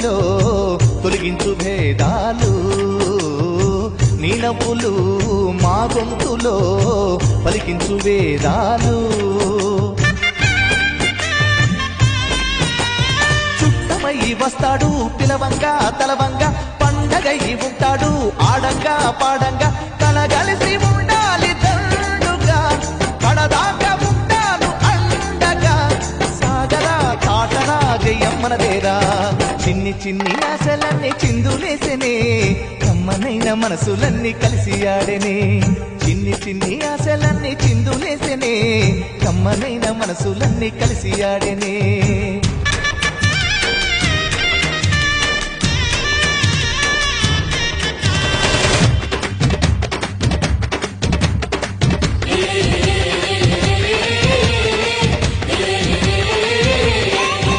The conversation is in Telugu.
గుండెల్లో తొలగించు భేదాలు నీ నవ్వులు మా గొంతులో పలికించు వేదాలు చుట్టమై వస్తాడు పిలవంగా తలవంగా పండగై ఉంటాడు ఆడంగా పాడంగా కలగలిసి ఉండాలి దండుగా పడదాకా ఉంటాను అండగా సాగరా తాటరా జయమ్మనదేరా చిన్ని చిన్ని ఆశలన్నీ చిందులేసెనే కమ్మనైన మనసులన్నీ కలిసి ఆడెనే చిన్ని చిన్ని ఆశలన్నీ చిందులేసెనే కమ్మనైన మనసులన్నీ కలిసి ఆడెనే